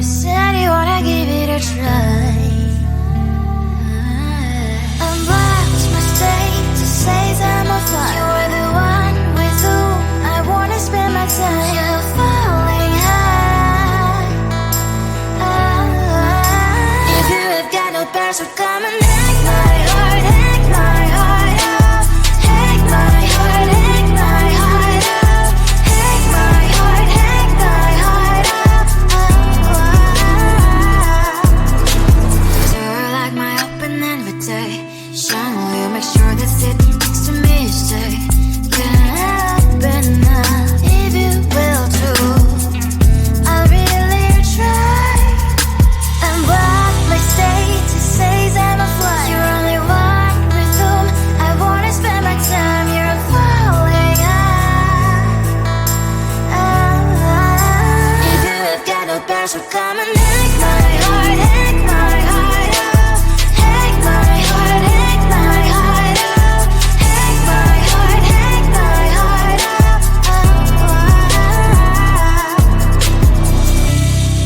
said you wanna give it a try. Unblocked my state to say I'm a fly. You're the one with whom I wanna spend my time. You're falling high. If you have got no parents, so come and hack my heart, hack my heart out. Hack my heart, hack my heart out. Hack my heart, hack my heart out. You're like my open invitation. Will you make sure that sitting next to me stay? Can't help it now, if you will too. I'll really try. And what my state to say I'm a fly. You're only one with whom I wanna spend my time. You're falling high. If you have got no parents, so come and hack my heart, hack my heart out. Hack my heart, hack my heart out. Hack my heart, hack my heart out.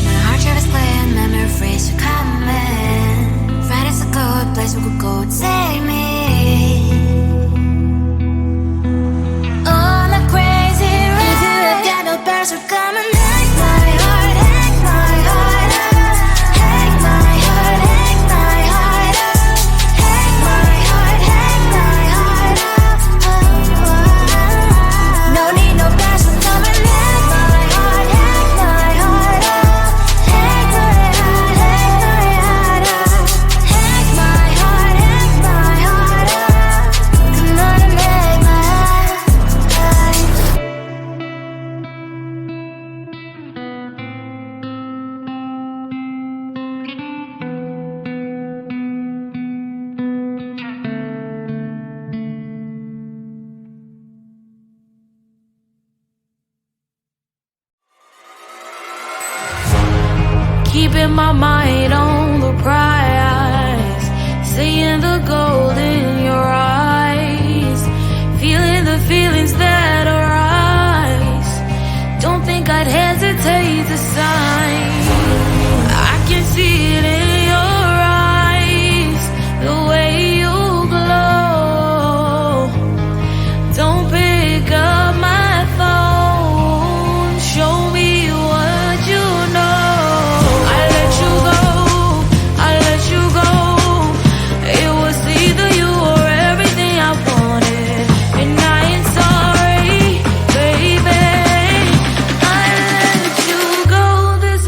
My heart tried to play and memory freeze, so come in. Friday's a good place we could go, take me. On a crazy ride. If you have got no parents, so come and hack my heart, hack my heart out. Hack my heart, hack my heart out. Hack my heart, hack my heart out. No need no parents, so come and hack my heart, hack my heart out. Hack my heart, hack my heart out. Hack my heart, hack my heart out. Come on and make my heart. Keeping my mind on the prize, seeing the gold in your eyes, feeling the feelings that arise. Don't think I'd hesitate to sign. I can see it in your eyes, the way you glow. Don't pick up my phone, show me what you know. I let you go. It was either you or everything I wanted, and I ain't sorry, baby. I let you go this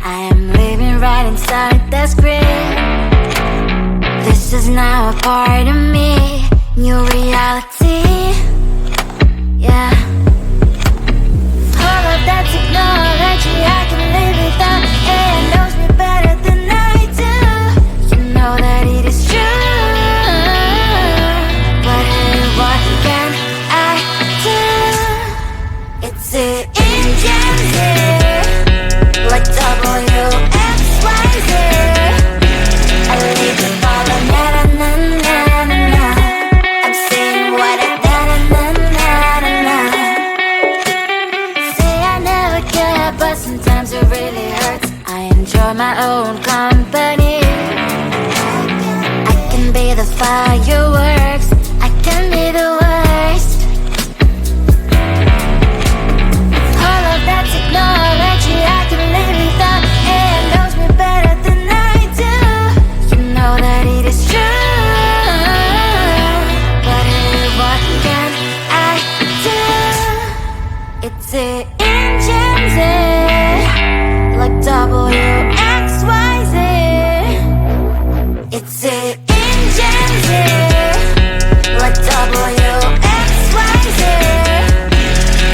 I am living right inside the screen. This is now a part of me, new reality. Yeah. All of that technology I can live without. It knows me better than I do. You know that it is true. But hey, what can I do? It's the engine here, like WXYZ. I leave the follow, na na na na na na. I'm saying what I na na na na na na. Say I never care, but sometimes it really hurts. I enjoy my own company. I can be the fireworks, I can be the worst. All of that technology I can live without. It knows me better than I do. You know that it is true. But hey, what can I do? It's the engines, like WXYZ. It's the engines, like WXYZ.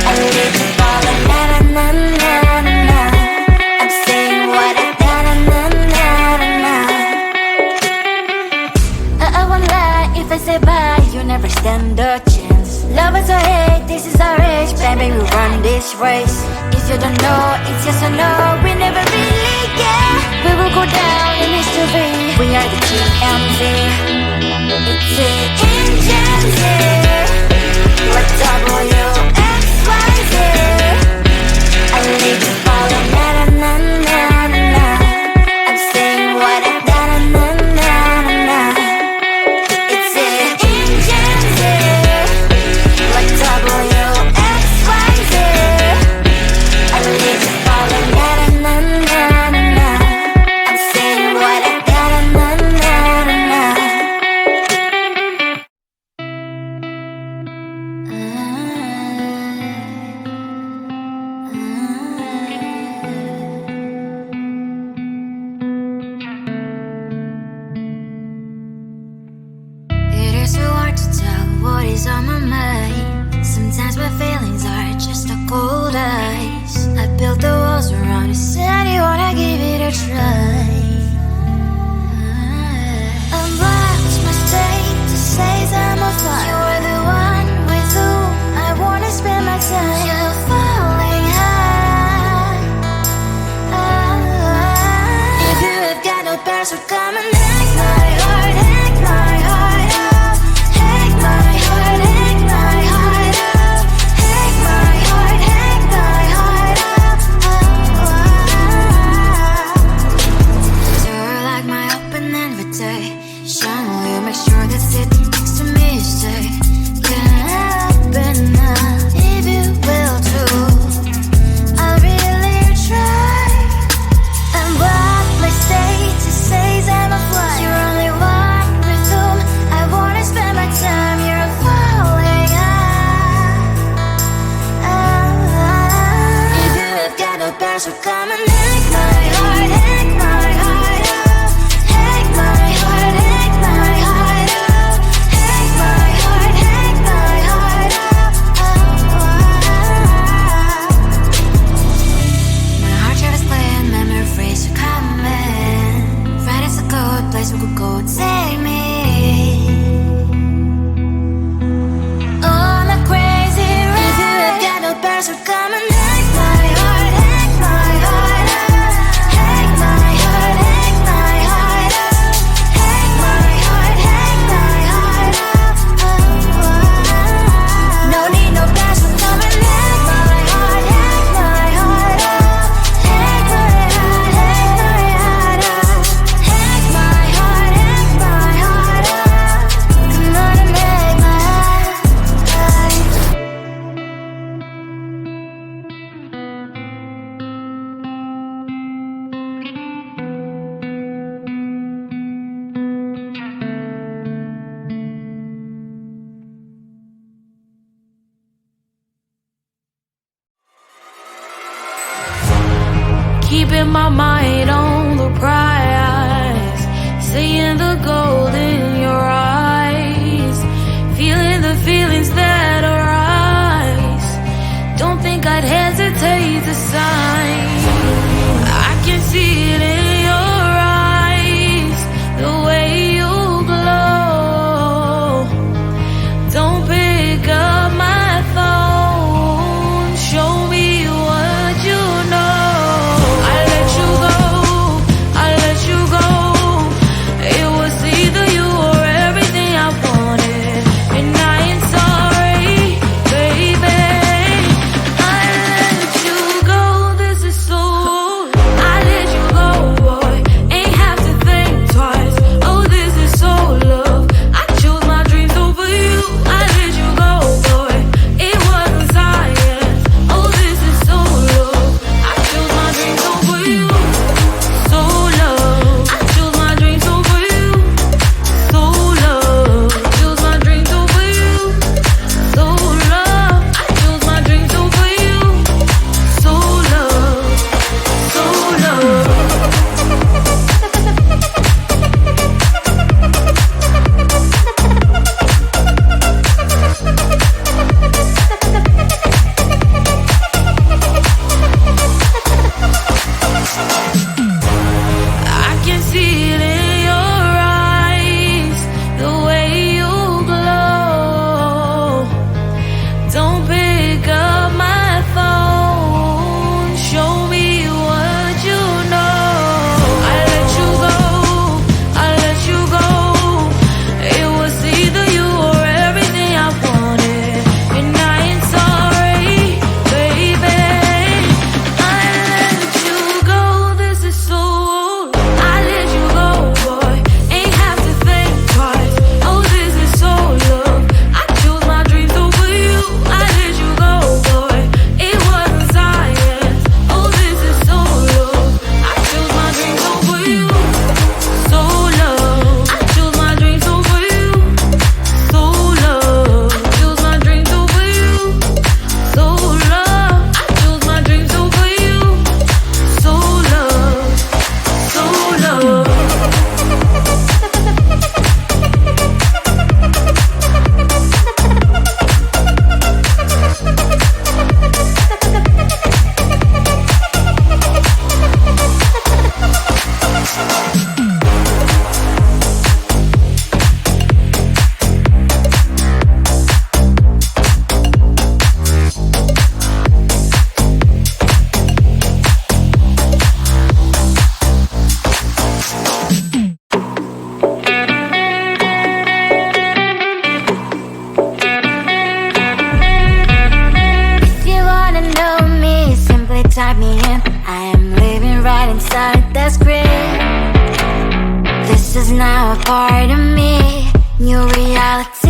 I live to follow, na na na na na na. I'm saying what I na na na na na na. I won't lie if I say bye, you never stand a chance. Love is or hate, this is our age, baby, we run this race. If you don't know, it's yes or no, we never really care. We will go down in history, we are the TMZ. It's the engines, like WXYZ. I live to follow, na na na na na na. I'm saying what I na na na na na. It's the engines, like WXYZ. I live to follow, na na na na na. I'm saying what I na na na na na. It is so hard to tell what is on my mind. Sometimes my feelings are just a cold ice. I built the walls around you, said you wanna give it a try. Unbox my state to say I'm a fly. You are the one with whom I wanna spend my time. You're falling high. If you have got no past, so come and hack my heart, hack my heart up. Hack my heart, hack my heart up. Hack my heart, hack my heart up. You're like my open invitation. Will you make sure that sitting next to me stay? Can I open up if you will too? I'll really try. And what my status says I'm a fly. You're only one with whom I wanna spend my time. You're falling high. If you have got no past, so come and hack my heart, hack my heart up. Hack my heart, hack my heart up. Hack my heart, hack my heart up. My heart travels playing memories are coming. Right is a good place we could go take me. On a crazy ride. If you have got no past, so come and hack my heart, hack my heart up. Hack my heart, hack my heart up. Hack my heart, hack my heart up. No need no past, so come and hack my heart, hack my heart up. Hack my heart, hack my heart up. Hack my heart, hack my mind on the prize, seeing the gold in your eyes, feeling the feelings that arise. Don't think I'd hesitate to sign. I can see it in your eyes, the way you glow. Don't pick up my phone, show me what you know. I let you go, I let you go. It was either you or everything I wanted, and I ain't sorry, baby. I let you go, this is so. I let you go, boy, ain't have to think twice. Oh, this is so love. I chose my dreams over you. I let you go, boy, it wasn't science. Oh, this is so love. I chose my dreams over you. So love. I chose my dreams over you. So love. Chose my dreams over you. So love. I chose my dreams over you. So love. So love. I can see it in your eyes, the way you glow. Don't pick up my phone, show me what you know. I let you go, I let you go. It was either you or everything I wanted, and I ain't sorry, baby. I let you go, this is so. I let you go, boy, ain't have to think twice. Oh, this is so love. I chose my dreams over you. I let you go, boy, it wasn't science. Oh, this is so love. I chose my dreams over you. So love. I chose my dreams over you. So love. Chose my dreams over you. So love. I chose my dreams over you. So love. So love. If you wanna know me, simply type me in. I am living right inside the script. This is now a part of me, new reality.